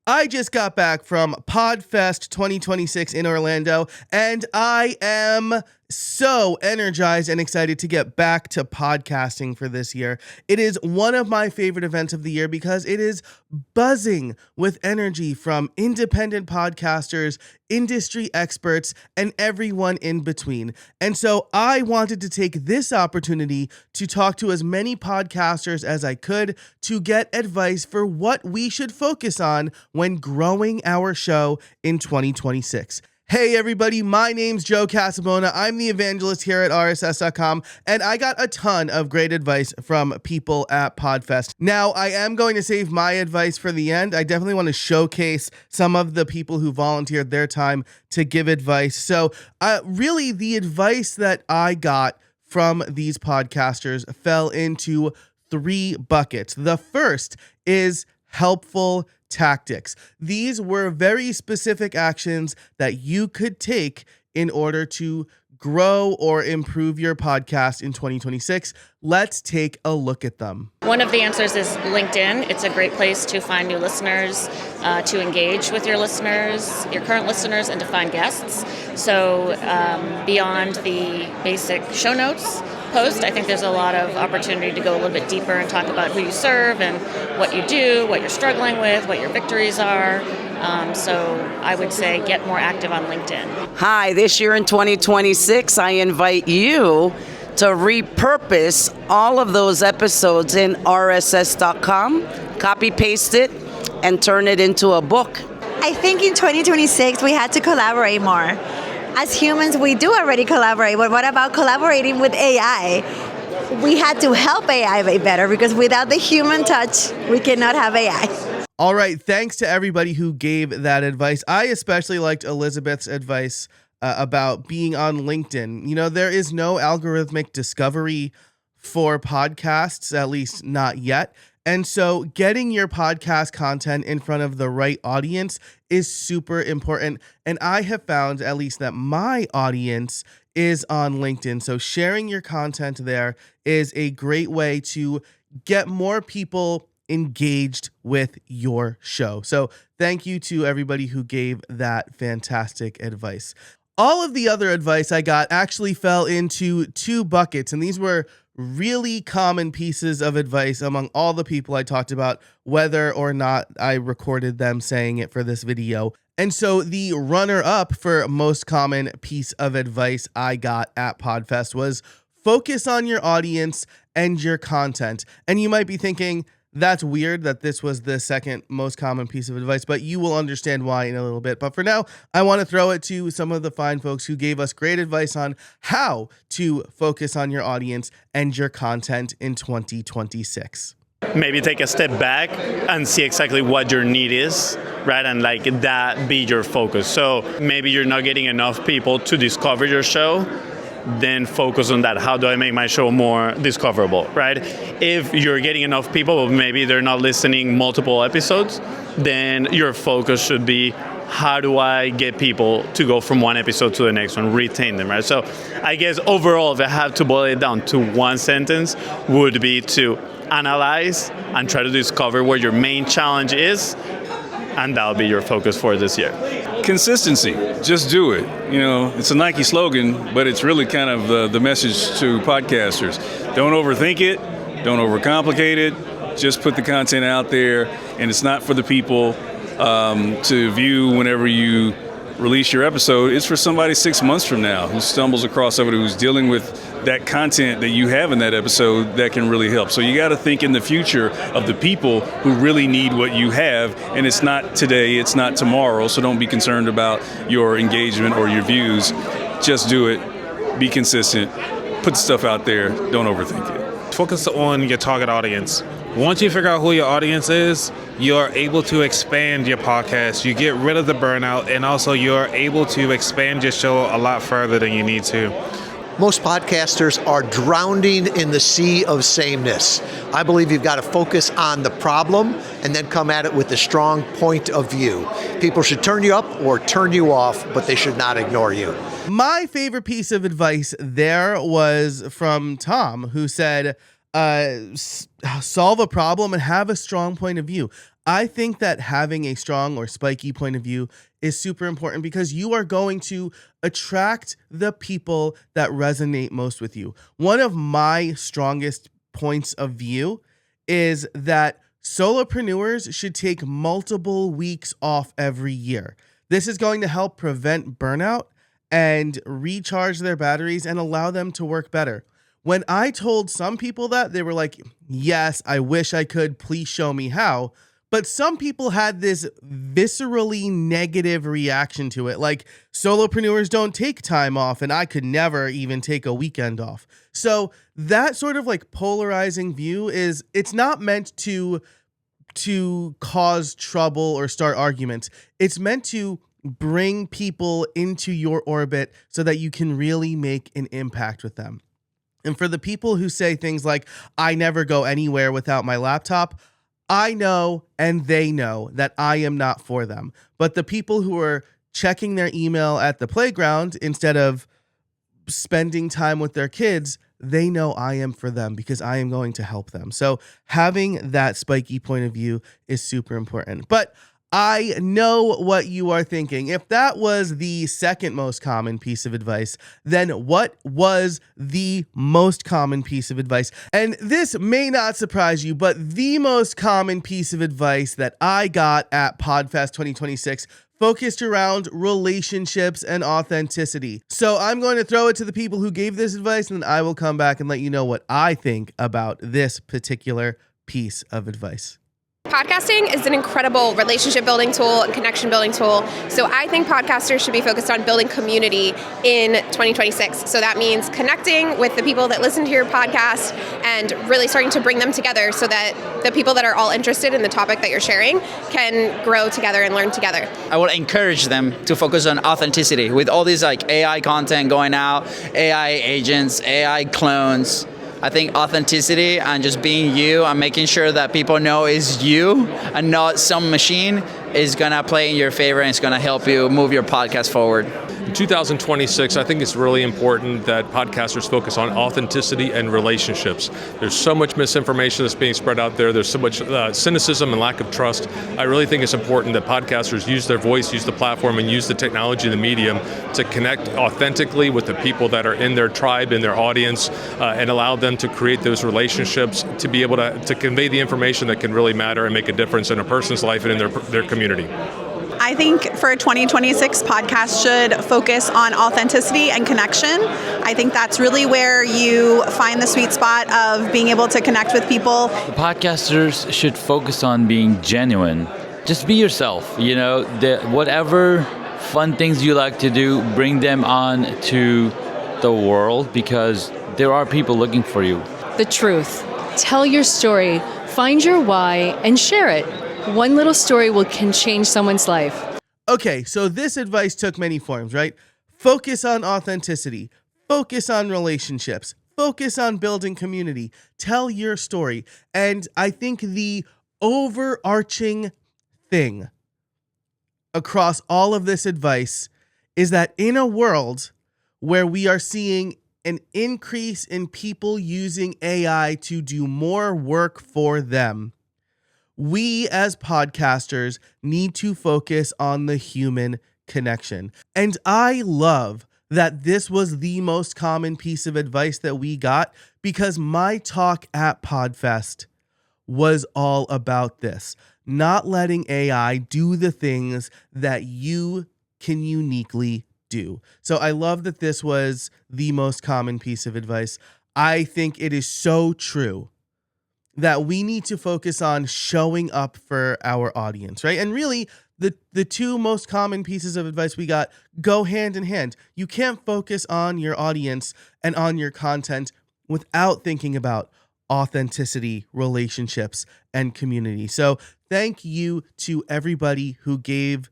I just got back from Podfest 2026 in Orlando, and I am so energized and excited to get back to podcasting for this year. It is one of my favorite events of the year because it is buzzing with energy from independent podcasters, industry experts, and everyone in between. And so I wanted to take this opportunity to talk to as many podcasters as I could to get advice for what we should focus on when growing our show in 2026. Hey everybody, my name's Joe Casabona. I'm the evangelist here at RSS.com, and I got a ton of great advice from people at Podfest. Now, I am going to save my advice for the end. I definitely want to showcase some of the people who volunteered their time to give advice. So really, the advice that I got from these podcasters fell into three buckets. The first is helpful tactics. These were very specific actions that you could take in order to grow or improve your podcast in 2026. Let's take a look at them. One of the answers is LinkedIn. It's a great place to find new listeners, to engage with your listeners, your current listeners, and to find guests. So beyond the basic show notes post, I think there's a lot of opportunity to go a little bit deeper and talk about who you serve and what you do, what you're struggling with, what your victories are. So I would say get more active on LinkedIn. Hi, this year in 2026, I invite you to repurpose all of those episodes in RSS.com, copy paste it, and turn it into a book. I think in 2026, we had to collaborate more. As humans, we do already collaborate, but what about collaborating with AI? We had to help AI be better because without the human touch, we cannot have AI. All right, thanks to everybody who gave that advice. I especially liked Elizabeth's advice about being on LinkedIn. You know, there is no algorithmic discovery for podcasts, at least not yet. And so getting your podcast content in front of the right audience is super important. And I have found at least that my audience is on LinkedIn. So sharing your content there is a great way to get more people engaged with your show. So thank you to everybody who gave that fantastic advice. All of the other advice I got actually fell into two buckets, and these were really common pieces of advice among all the people I talked about, whether or not I recorded them saying it for this video. And so the runner-up for most common piece of advice I got at Podfest was focus on your audience and your content. And you might be thinking, that's weird that this was the second most common piece of advice, but you will understand why in a little bit. But for now, I want to throw it to some of the fine folks who gave us great advice on how to focus on your audience and your content in 2026. Maybe take a step back and see exactly what your need is, right? And like that be your focus. So maybe you're not getting enough people to discover your show. Then focus on that. How do I make my show more discoverable, right? If you're getting enough people, but maybe they're not listening multiple episodes, then your focus should be how do I get people to go from one episode to the next one, retain them, right? So I guess overall, if I have to boil it down to one sentence, would be to analyze and try to discover where your main challenge is, and that'll be your focus for this year. Consistency. Just do it. You know, it's a Nike slogan, but it's really kind of the message to podcasters. Don't overthink it. Don't overcomplicate it. Just put the content out there, and it's not for the people to view whenever you release your episode. It's for somebody 6 months from now who stumbles across somebody who's dealing with that content that you have in that episode that can really help. So you got to think in the future of the people who really need what you have, and it's not today, it's not tomorrow, so don't be concerned about your engagement or your views. Just do it, be consistent, put stuff out there, don't overthink it. Focus on your target audience. Once you figure out who your audience is, you're able to expand your podcast. You get rid of the burnout, and also you're able to expand your show a lot further than you need to. Most podcasters are drowning in the sea of sameness. I believe you've got to focus on the problem and then come at it with a strong point of view. People should turn you up or turn you off, but they should not ignore you. My favorite piece of advice there was from Tom, who said, solve a problem and have a strong point of view. I think that having a strong or spiky point of view is super important because you are going to attract the people that resonate most with you. One of my strongest points of view is that solopreneurs should take multiple weeks off every year. This is going to help prevent burnout and recharge their batteries and allow them to work better. When I told some people that, they were like, yes, I wish I could. Please show me how. But some people had this viscerally negative reaction to it. Like, solopreneurs don't take time off, and I could never even take a weekend off. So that sort of like polarizing view it's not meant to cause trouble or start arguments. It's meant to bring people into your orbit so that you can really make an impact with them. And for the people who say things like, I never go anywhere without my laptop, I know and they know that I am not for them. But the people who are checking their email at the playground instead of spending time with their kids, they know I am for them because I am going to help them. So having that spiky point of view is super important. But I know what you are thinking. If that was the second most common piece of advice, then what was the most common piece of advice? And this may not surprise you, but the most common piece of advice that I got at Podfest 2026 focused around relationships and authenticity. So I'm going to throw it to the people who gave this advice, and then I will come back and let you know what I think about this particular piece of advice. Podcasting is an incredible relationship building tool and connection building tool. So I think podcasters should be focused on building community in 2026. So that means connecting with the people that listen to your podcast and really starting to bring them together so that the people that are all interested in the topic that you're sharing can grow together and learn together. I will encourage them to focus on authenticity with all these like AI content going out, AI agents, AI clones. I think authenticity and just being you and making sure that people know is you and not some machine is going to play in your favor and it's going to help you move your podcast forward. In 2026, I think it's really important that podcasters focus on authenticity and relationships. There's so much misinformation that's being spread out there. There's so much cynicism and lack of trust. I really think it's important that podcasters use their voice, use the platform, and use the technology, the medium, to connect authentically with the people that are in their tribe, in their audience, and allow them to create those relationships to be able to convey the information that can really matter and make a difference in a person's life and in their community. I think for 2026, podcasts should focus on authenticity and connection. I think that's really where you find the sweet spot of being able to connect with people. The podcasters should focus on being genuine. Just be yourself, whatever fun things you like to do, bring them on to the world because there are people looking for you. The truth. Tell your story, find your why, and share it. One little story can change someone's life. Okay, so this advice took many forms, right? Focus on authenticity, focus on relationships, focus on building community, tell your story. And I think the overarching thing across all of this advice is that in a world where we are seeing an increase in people using AI to do more work for them, we as podcasters need to focus on the human connection. And I love that this was the most common piece of advice that we got because my talk at Podfest was all about this. Not letting AI do the things that you can uniquely do. So I love that this was the most common piece of advice. I think it is so true that we need to focus on showing up for our audience, right? And really, the two most common pieces of advice we got go hand in hand. You can't focus on your audience and on your content without thinking about authenticity, relationships, and community. So thank you to everybody who gave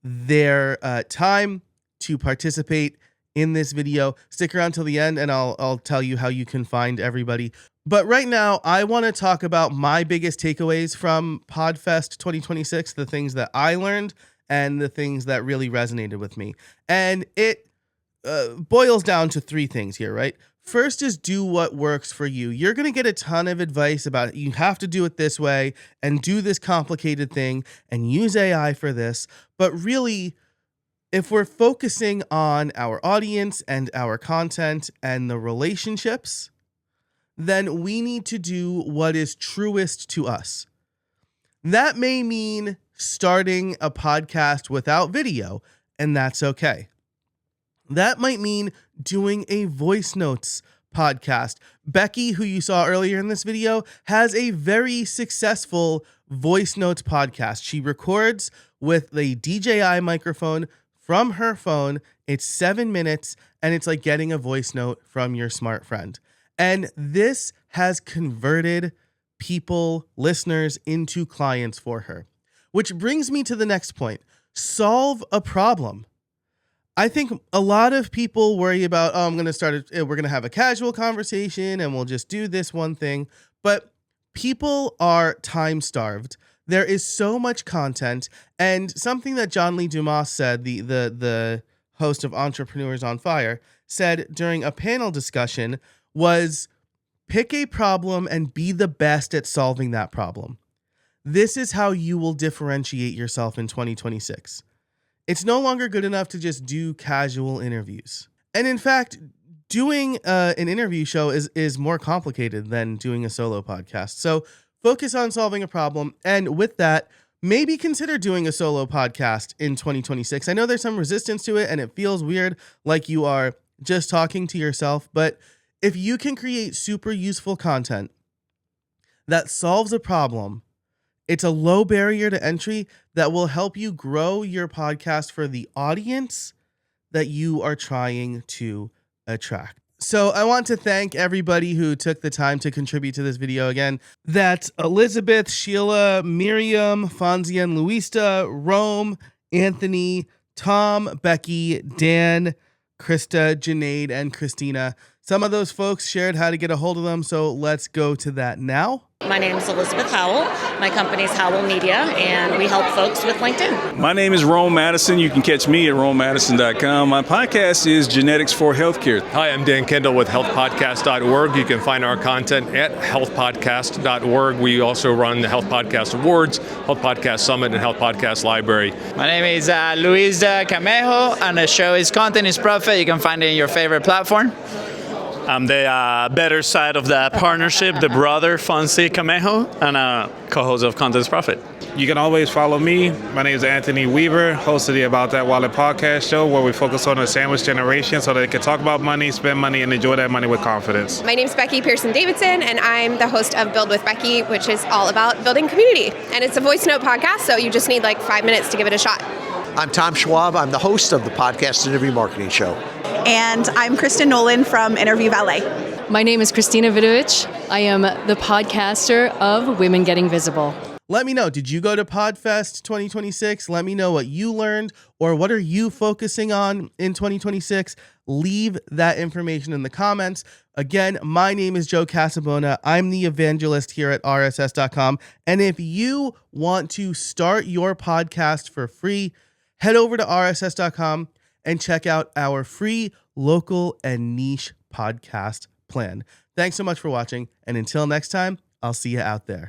their time to participate in this video. Stick around till the end and I'll tell you how you can find everybody. But right now, I want to talk about my biggest takeaways from Podfest 2026, the things that I learned and the things that really resonated with me. And it boils down to three things here, right? first is do what works for you. You're going to get a ton of advice about you have to do it this way and do this complicated thing and use AI for this. But really, if we're focusing on our audience and our content and the relationships, then we need to do what is truest to us. That may mean starting a podcast without video, and that's okay. That might mean doing a voice notes podcast. Becky, who you saw earlier in this video, has a very successful voice notes podcast. She records with a DJI microphone from her phone. It's 7 minutes, and it's like getting a voice note from your smart friend. And this has converted people, listeners, into clients for her. Which brings me to the next point. Solve a problem. I think a lot of people worry about, we're going to have a casual conversation and we'll just do this one thing. But people are time starved. There is so much content. And something that John Lee Dumas said, the host of Entrepreneurs on Fire, said during a panel discussion was, pick a problem and be the best at solving that problem. This is how you will differentiate yourself in 2026. It's no longer good enough to just do casual interviews. And in fact, doing an interview show is more complicated than doing a solo podcast. So focus on solving a problem. And with that, maybe consider doing a solo podcast in 2026. I know there's some resistance to it and it feels weird, like you are just talking to yourself. But if you can create super useful content that solves a problem, it's a low barrier to entry that will help you grow your podcast for the audience that you are trying to attract. So I want to thank everybody who took the time to contribute to this video. Again, that's Elizabeth, Sheila, Miriam, Fonzia and Luista, Rome, Anthony, Tom, Becky, Dan, Krista, Janaid, and Christina. Some of those folks shared how to get a hold of them, so let's go to that now. My name is Elizabeth Howell. My company is Howell Media, and we help folks with LinkedIn. My name is Rome Madison. You can catch me at romemadison.com. My podcast is Genetics for Healthcare. Hi, I'm Dan Kendall with healthpodcast.org. You can find our content at healthpodcast.org. We also run the Health Podcast Awards, Health Podcast Summit, and Health Podcast Library. My name is Luis Camejo, and the show is Content is Profit. You can find it in your favorite platform. I'm the better side of that partnership, the brother, Fonzie Camejo, and co-host of Content's Profit. You can always follow me. My name is Anthony Weaver, host of the About That Wallet podcast show, where we focus on the sandwich generation so they can talk about money, spend money, and enjoy that money with confidence. My name is Becky Pearson-Davidson, and I'm the host of Build with Becky, which is all about building community. And it's a voice note podcast, so you just need like 5 minutes to give it a shot. I'm Tom Schwab. I'm the host of the Podcast Interview Marketing Show. And I'm Kristen Nolan from Interview Valet. My name is Christina Vidovich. I am the podcaster of Women Getting Visible. Let me know, did you go to Podfest 2026? Let me know what you learned or what are you focusing on in 2026? Leave that information in the comments. Again, my name is Joe Casabona. I'm the evangelist here at rss.com. And if you want to start your podcast for free, head over to rss.com and check out our free local and niche podcast plan. Thanks so much for watching. And until next time, I'll see you out there.